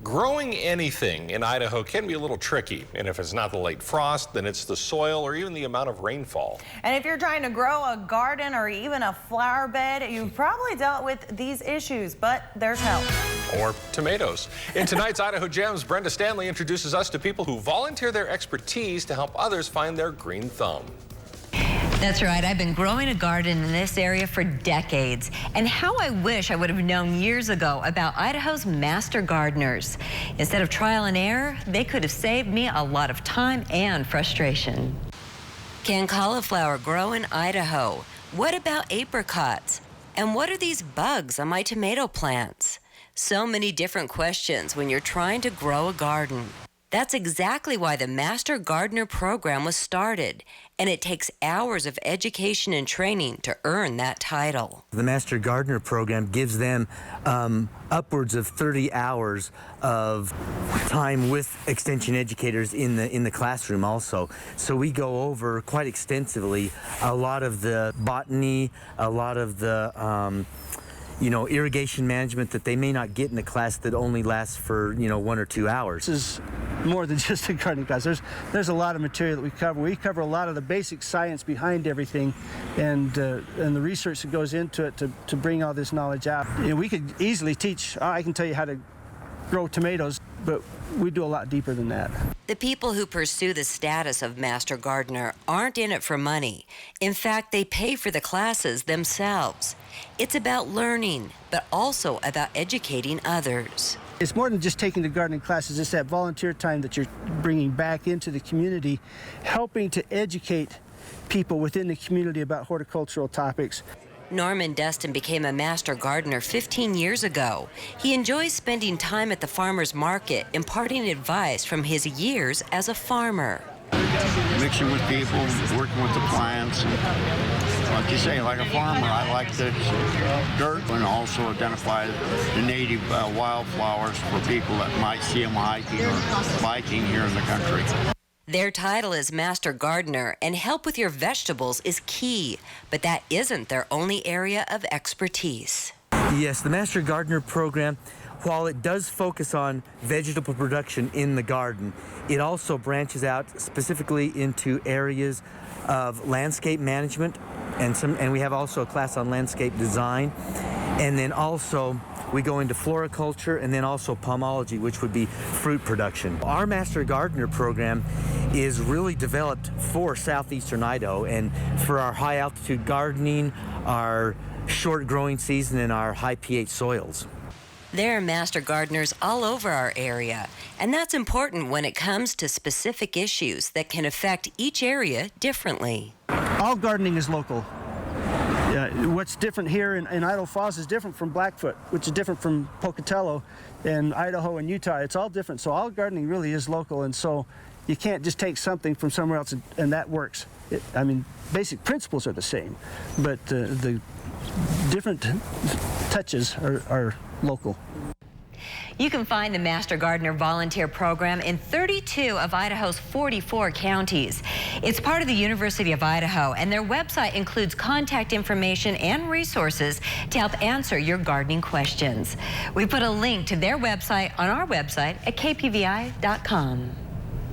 Growing anything in Idaho can be a little tricky, and if it's not the late frost, then it's the soil or even the amount of rainfall. And if you're trying to grow a garden or even a flower bed, you've probably dealt with these issues, but there's help. Or tomatoes. In tonight's Idaho Gems, Brenda Stanley introduces us to people who volunteer their expertise to help others find their green thumb. That's right. I've been growing a garden in this area for decades. And how I wish I would have known years ago about Idaho's master gardeners. Instead of trial and error, they could have saved me a lot of time and frustration. Can cauliflower grow in Idaho? What about apricots? And what are these bugs on my tomato plants? So many different questions when you're trying to grow a garden. That's exactly why the Master Gardener program was started, and it takes hours of education and training to earn that title. The Master Gardener program gives them upwards of 30 hours of time with extension educators in the classroom also. So we go over quite extensively a lot of the botany, a lot of the irrigation management that they may not get in a class that only lasts for 1 or 2 hours. This is more than just a gardening class. There's a lot of material that we cover. We cover a lot of the basic science behind everything, and the research that goes into it to bring all this knowledge out. We could easily teach. I can tell you how to grow tomatoes, but we do a lot deeper than that. The people who pursue the status of Master Gardener aren't in it for money. In fact, they pay for the classes themselves. It's about learning, but also about educating others. It's more than just taking the gardening classes. It's that volunteer time that you're bringing back into the community, helping to educate people within the community about horticultural topics. Norman Dustin became a Master Gardener 15 years ago. He enjoys spending time at the farmer's market, imparting advice from his years as a farmer. Mixing with people, working with the plants. Like you say, like a farmer, I like the dirt and also identify the native wildflowers for people that might see them hiking or biking here in the country. Their title is Master Gardener, and help with your vegetables is key, but that isn't their only area of expertise. Yes, the Master Gardener program, while it does focus on vegetable production in the garden, it also branches out specifically into areas of landscape management, and we have also a class on landscape design, and then also we go into floriculture and then also pomology, which would be fruit production. Our Master Gardener program is really developed for southeastern Idaho and for our high altitude gardening, our short growing season, and our high pH soils. There are Master Gardeners all over our area, and that's important when it comes to specific issues that can affect each area differently. All gardening is local. What's different here in Idaho Falls is different from Blackfoot, which is different from Pocatello and Idaho and Utah. It's all different, so all gardening really is local, and so you can't just take something from somewhere else and that works. Basic principles are the same, but the different touches are local. You can find the Master Gardener volunteer program in 32 of Idaho's 44 counties. It's part of the University of Idaho, and their website includes contact information and resources to help answer your gardening questions. We put a link to their website on our website at kpvi.com.